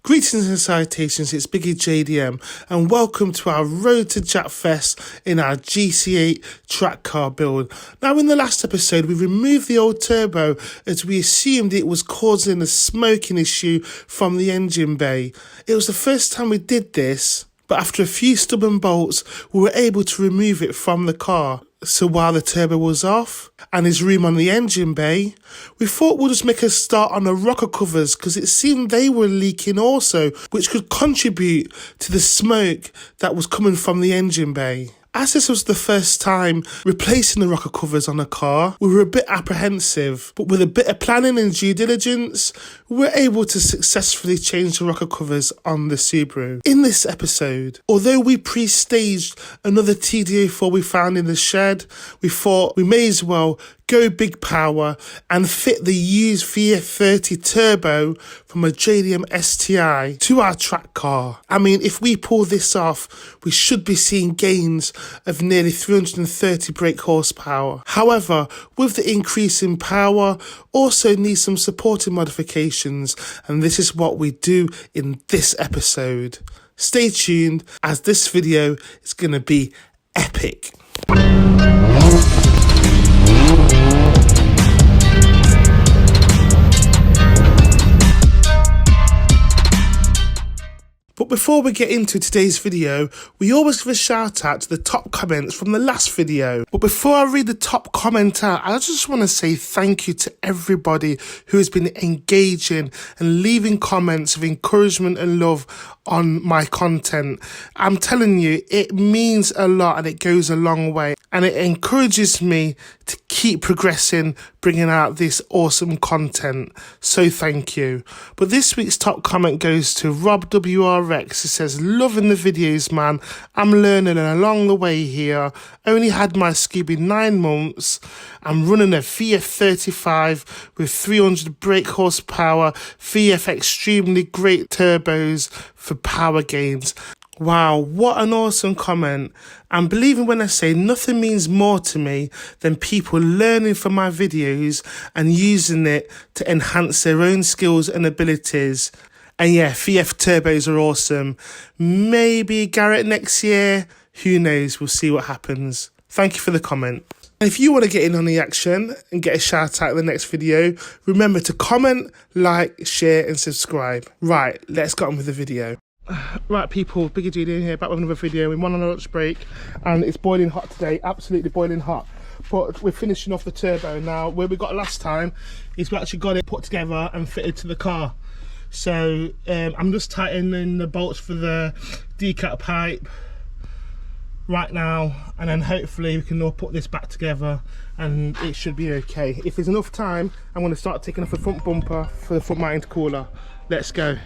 Greetings and salutations, it's BiggieJDM and welcome to our road to Japfest in our GC8 track car build. Now in the last episode we removed the old turbo as we assumed it was causing a smoking issue from the engine bay. It was the first time we did this, but after a few stubborn bolts we were able to remove it from the car. So while the turbo was off and there's room on the engine bay, we thought we'll just make a start on the rocker covers because it seemed they were leaking also, which could contribute to the smoke that was coming from the engine bay. As this was the first time replacing the rocker covers on a car, we were a bit apprehensive, but with a bit of planning and due diligence, we were able to successfully change the rocker covers on the Subaru. In this episode, although we pre-staged another TD04 we found in the shed, we thought we may as well go big power and fit the used VF30 turbo from a JDM STI to our track car. I mean, if we pull this off, we should be seeing gains of nearly 330 brake horsepower. However, with the increase in power, also needs some supporting modifications, and this is what we do in this episode. Stay tuned, as this video is going to be epic. But before we get into today's video, we always give a shout out to the top comments from the last video. But before I read the top comment out, I just want to say thank you to everybody who has been engaging and leaving comments of encouragement and love on my content. I'm telling you, it means a lot and it goes a long way. And it encourages me to keep progressing, bringing out this awesome content. So thank you. But this week's top comment goes to Rob WRX. It says, loving the videos, man. I'm learning along the way here. Only had my Scooby 9 months. I'm running a VF35 with 300 brake horsepower, VF extremely great turbos for power gains. Wow, what an awesome comment. And believe me when I say nothing means more to me than people learning from my videos and using it to enhance their own skills and abilities. And yeah, VF turbos are awesome. Maybe Garrett next year, who knows, we'll see what happens. Thank you for the comment. And if you want to get in on the action and get a shout out in the next video, remember to comment, like, share and subscribe. Right, let's get on with the video. Right people, BiggieJDM here, back with another video. We're on a lunch break and it's boiling hot today, absolutely boiling hot. But we're finishing off the turbo now. Where we got last time is we actually got it put together and fitted to the car. So I'm just tightening the bolts for the decat pipe right now, and then hopefully we can all put this back together and it should be okay. If there's enough time, I'm going to start taking off the front bumper for the front mount intercooler. Let's go.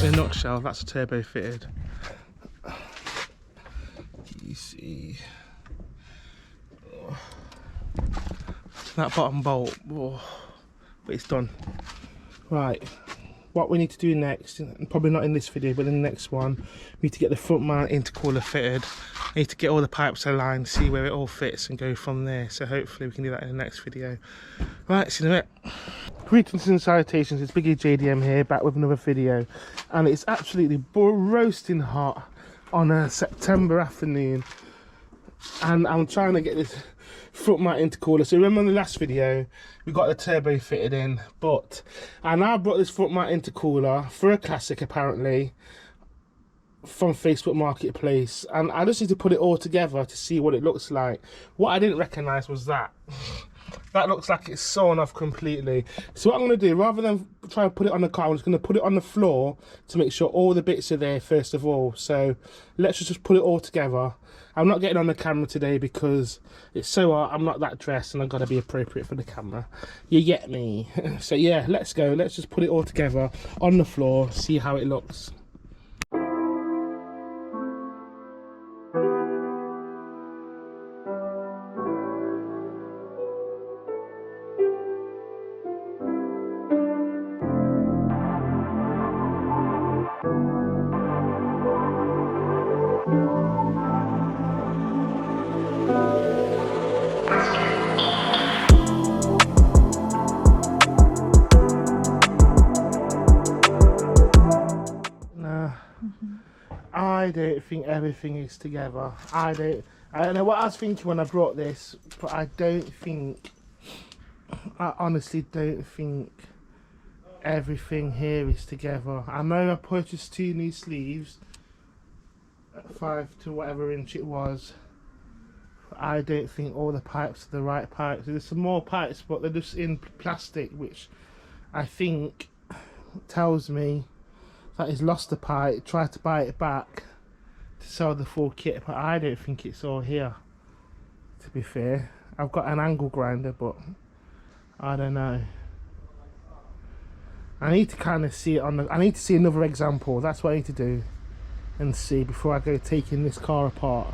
In a nutshell, that's a turbo fitted. You see that bottom bolt, but it's done. Right, what we need to do next, and probably not in this video but in the next one, we need to get the front mount intercooler fitted, I need to get all the pipes aligned, see where it all fits and go from there. So hopefully we can do that in the next video. Right, see you in a bit. Greetings and salutations, it's BiggieJDM here, back with another video. And it's absolutely roasting hot on a September afternoon. And I'm trying to get this front mount intercooler. So remember in the last video, we got the turbo fitted in, but I now brought this front mount intercooler for a classic apparently from Facebook Marketplace, and I just need to put it all together to see what it looks like. What I didn't recognise was that. That looks like it's sawn off completely. So what I'm going to do, rather than try and put it on the car, I'm just going to put it on the floor to make sure all the bits are there first of all. So let's just put it all together. I'm not getting on the camera today because it's so hot, I'm not that dressed and I've got to be appropriate for the camera. You get me? So yeah, let's go. Let's just put it all together on the floor, see how it looks. I don't think everything is together. I don't know what I was thinking when I brought this, but I honestly don't think everything here is together. I know I purchased 2 new sleeves at 5 to whatever inch it was, but I don't think all the pipes are the right pipes. There's some more pipes, but they're just in plastic, which I think tells me that he's lost the pipe, tried to buy it back to sell the full kit, but I don't think it's all here, to be fair. I've got an angle grinder, but I don't know. I need to kind of see it on the, I need to see another example. That's what I need to do and see before I go taking this car apart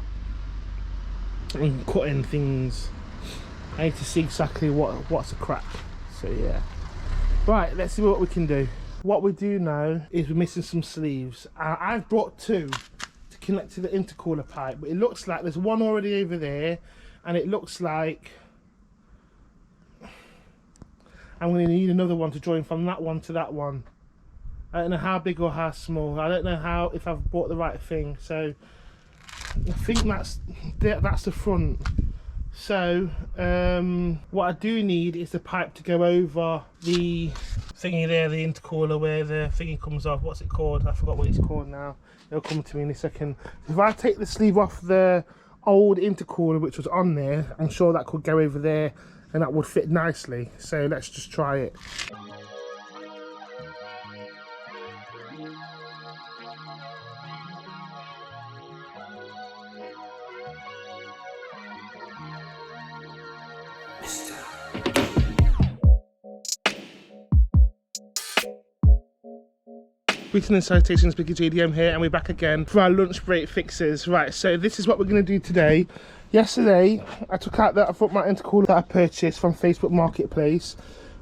and cutting things. I need to see exactly what's a crack. So yeah, right, let's see what we can do. What we do know is we're missing some sleeves. I've brought 2 to connect to the intercooler pipe, but it looks like there's one already over there, and it looks like I'm going to need another one to join from that one to that one. I don't know how big or how small. I don't know if I've bought the right thing. So I think that's the front. So what I do need is the pipe to go over the thingy there, the intercooler where the thingy comes off. What's it called? I forgot what it's called now. It'll come to me in a second. If I take the sleeve off the old intercooler which was on there, I'm sure that could go over there and that would fit nicely. So let's just try it. Greetings and salutations, BiggieJDM here, and we're back again for our lunch break fixes. Right, so this is what we're going to do today. Yesterday, I took out that front mount intercooler that I purchased from Facebook Marketplace.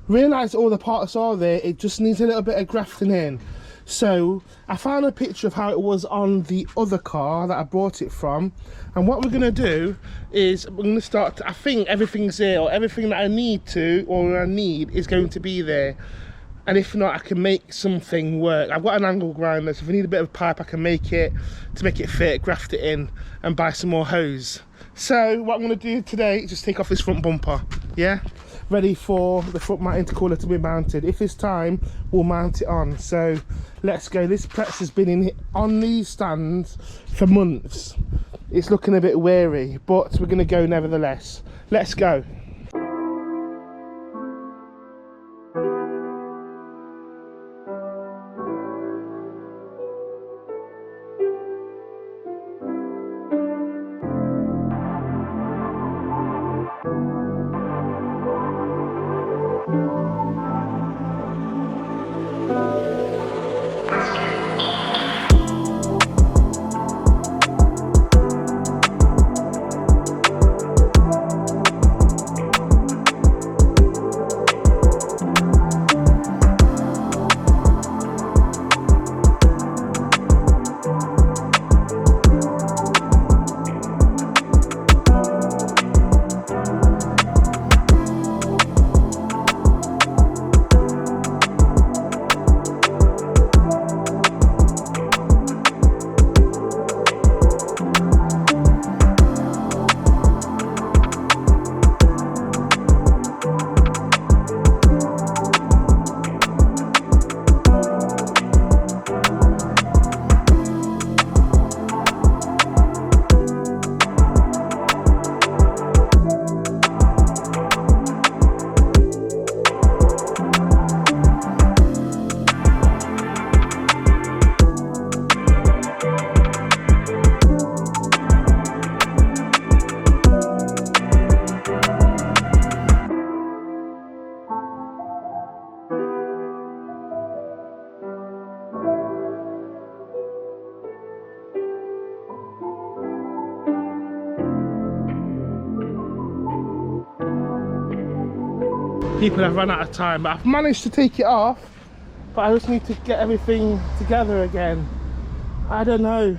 Realised all the parts are there, it just needs a little bit of grafting in. So, I found a picture of how it was on the other car that I bought it from. And what we're going to do is, we're going to start, I think everything's there, or everything that I need is going to be there. And if not, I can make something work. I've got an angle grinder, so if I need a bit of pipe, I can make it to make it fit, graft it in, and buy some more hose. So what I'm going to do today is just take off this front bumper, yeah? Ready for the front mount intercooler to be mounted. If it's time, we'll mount it on. So let's go. This press has been on these stands for months. It's looking a bit weary, but we're going to go nevertheless. Let's go. people have run out of time. But I've managed to take it off, but I just need to get everything together again. I don't know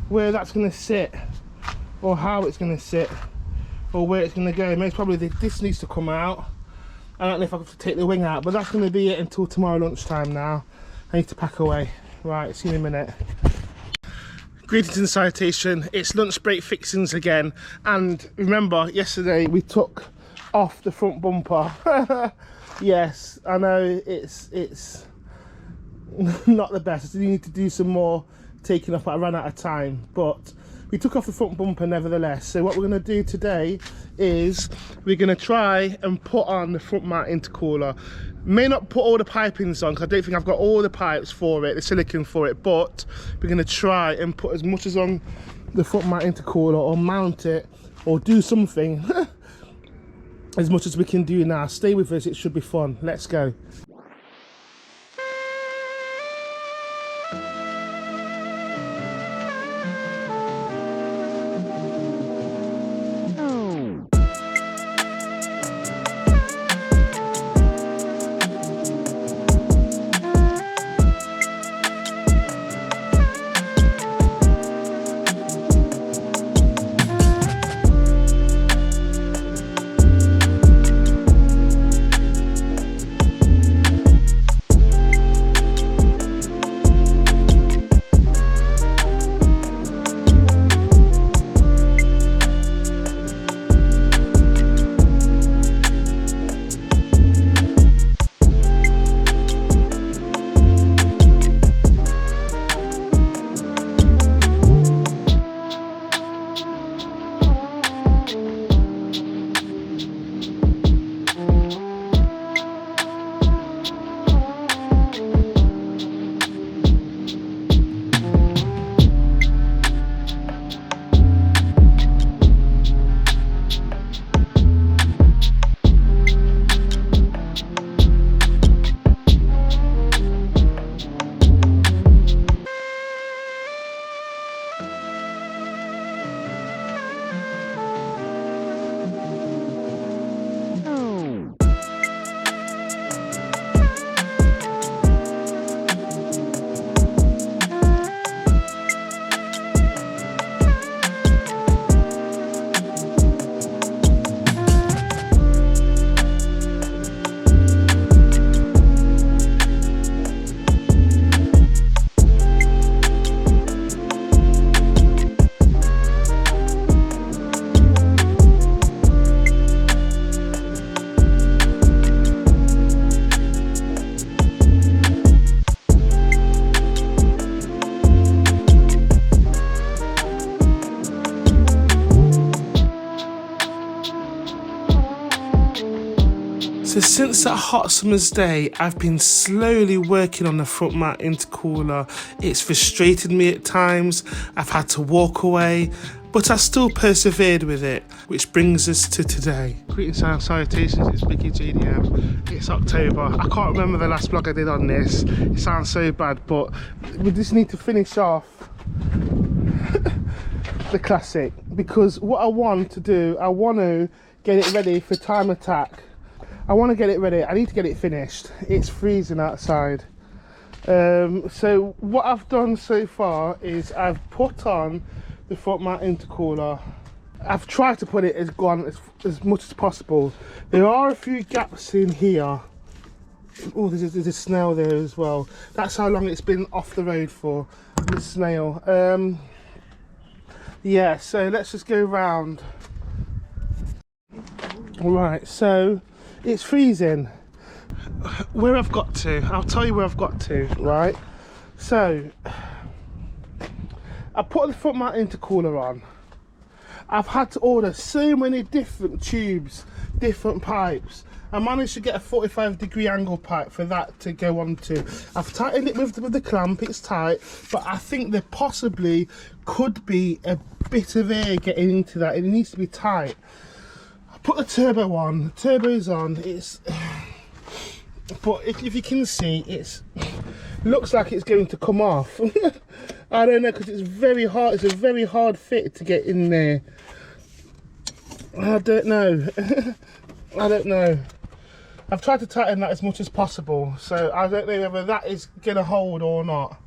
where that's going to sit, or how it's going to sit, or where it's going to go. Most probably this needs to come out. I don't know if I have to take the wing out, but that's going to be it until tomorrow lunchtime now. I need to pack away. Right, see you in a minute. Greetings and salutation. It's lunch break fixings again. And remember, yesterday we took off the front bumper. Yes, I know it's not the best. You need to do some more taking off, but I ran out of time. But we took off the front bumper nevertheless. So what we're going to do today is we're going to try and put on the front mount intercooler. May not put all the pipings on because I don't think I've got all the pipes for it, the silicone for it, but we're going to try and put as much as on the front mount intercooler, or mount it, or do something as much as we can do now. Stay with us, it should be fun. Let's go. So since that hot summer's day, I've been slowly working on the front mount intercooler. It's frustrated me at times, I've had to walk away, but I still persevered with it, which brings us to today. Greetings and salutations, it's BiggieJDM. It's October. I can't remember the last vlog I did on this. It sounds so bad, but we just need to finish off the classic, because what I want to do, I want to get it ready for time attack. I want to get it ready. I need to get it finished. It's freezing outside. So what I've done so far is I've put on the front mount intercooler. I've tried to put it as much as possible. There are a few gaps in here. Oh, there's a snail there as well. That's how long it's been off the road for, the snail. Yeah, so let's just go round. Right, so it's freezing. Where I've got to, I'll tell you where I've got to, right? So I put the front mount intercooler on. I've had to order so many different tubes, different pipes. I managed to get a 45-degree angle pipe for that to go onto. I've tightened it with the clamp, it's tight, but I think there possibly could be a bit of air getting into that. It needs to be tight. I put the turbo on, the turbo's on, it's... But if you can see, it looks like it's going to come off. I don't know, because it's very hard. It's a very hard fit to get in there. I don't know. I don't know. I've tried to tighten that as much as possible, so I don't know whether that is going to hold or not.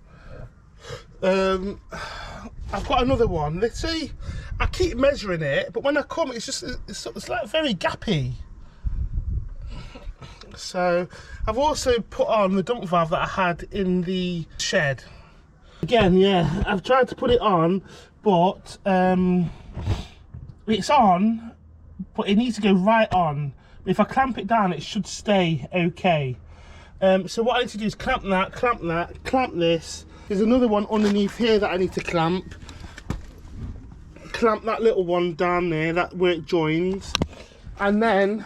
I've got another one. Let's see, I keep measuring it, but when I come, it's like very gappy. So I've also put on the dump valve that I had in the shed. Again, yeah, I've tried to put it on, but it's on, but it needs to go right on. If I clamp it down, it should stay okay. So what I need to do is clamp that, clamp this. There's another one underneath here that I need to clamp. Clamp that little one down there, that where it joins. And then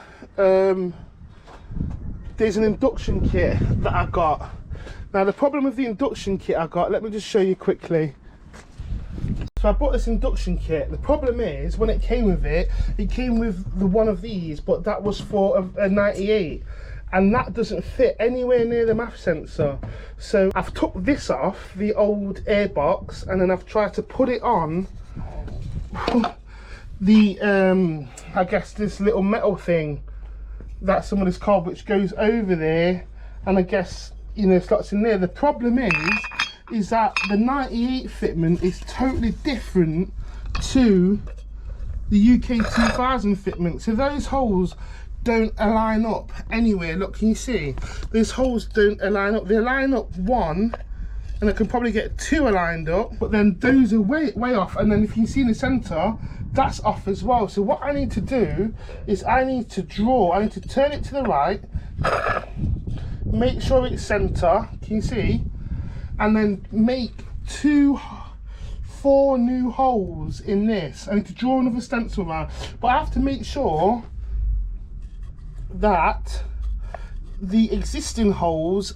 there's an induction kit that I got. Now the problem with the induction kit I got, let me just show you quickly. So I bought this induction kit. The problem is, when it came with it, it came with the one of these, but that was for a 98. And that doesn't fit anywhere near the MAF sensor. So I've took this off, the old air box, and then I've tried to put it on the, I guess this little metal thing that some of this card which goes over there, and I guess, you know, slots in there. The problem is that the 98 fitment is totally different to the UK 2000 fitment. So those holes don't align up anywhere. Look, can you see? Those holes don't align up. They align up one, and I can probably get two aligned up, but then those are way off. And then if you can see in the center, that's off as well. So what I need to do is I need to turn it to the right, make sure it's center, can you see? And then make 4 new holes in this. I need to draw another stencil around, but I have to make sure that the existing holes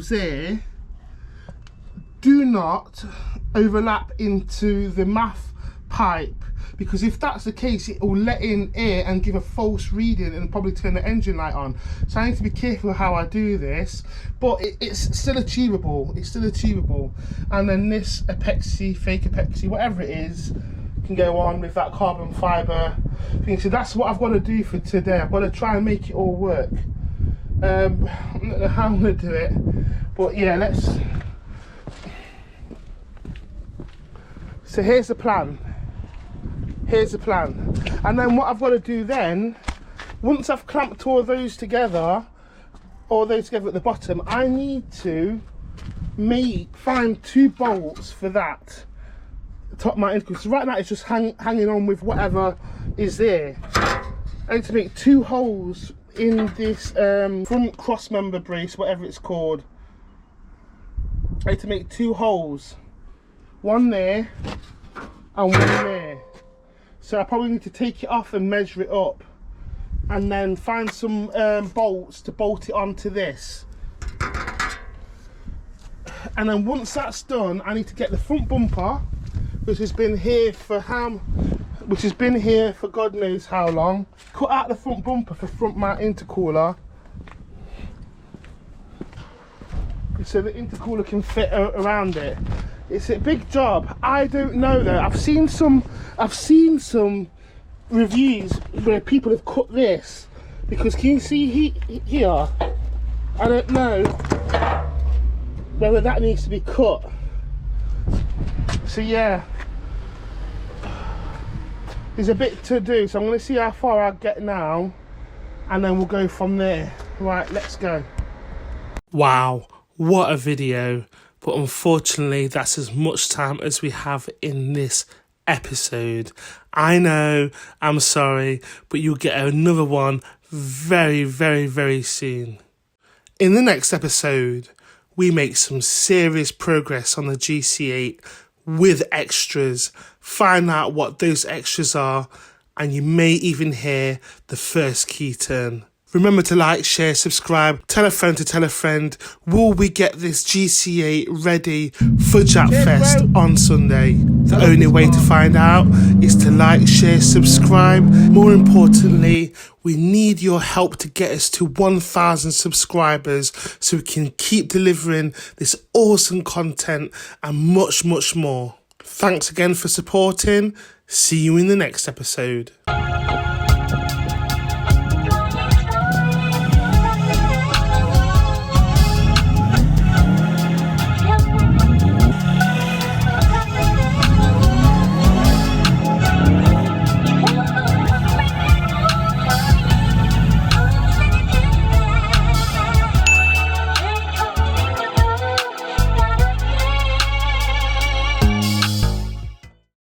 there do not overlap into the MAF pipe, because if that's the case, it will let in air and give a false reading and probably turn the engine light on. So I need to be careful how I do this, but it's still achievable. It's still achievable. And then this epoxy, fake epoxy, whatever it is, can go on with that carbon fibre thing. So that's what I've got to do for today. I've got to try and make it all work. I don't know how I'm going to do it, but yeah, let's. So here's the plan. Here's the plan. And then what I've got to do then, once I've clamped all those together, at the bottom, I need to find 2 bolts for that top mount intercooler. So right now it's just hanging on with whatever is there. I need to make 2 holes in this front cross member brace, whatever it's called. I need to make 2 holes, one there and one there. So I probably need to take it off and measure it up, and then find some bolts to bolt it onto this. And then once that's done, I need to get the front bumper, which has been here for God knows how long. Cut out the front bumper for front mount intercooler, so the intercooler can fit around it. It's a big job. I don't know though. I've seen some reviews where people have cut this, because can you see here? I don't know whether that needs to be cut. So yeah, there's a bit to do. So I'm going to see how far I get now, and then we'll go from there. Right, let's go. Wow, what a video. But unfortunately, that's as much time as we have in this episode. I know, I'm sorry, but you'll get another one very, very, very soon. In the next episode, we make some serious progress on the GC8 with extras, find out what those extras are, and you may even hear the first key turn. Remember to like, share, subscribe, tell a friend to tell a friend. Will we get this GC8 ready for Japfest on Sunday? The only way to find out is to like, share, subscribe. More importantly, we need your help to get us to 1,000 subscribers so we can keep delivering this awesome content and much, much more. Thanks again for supporting. See you in the next episode.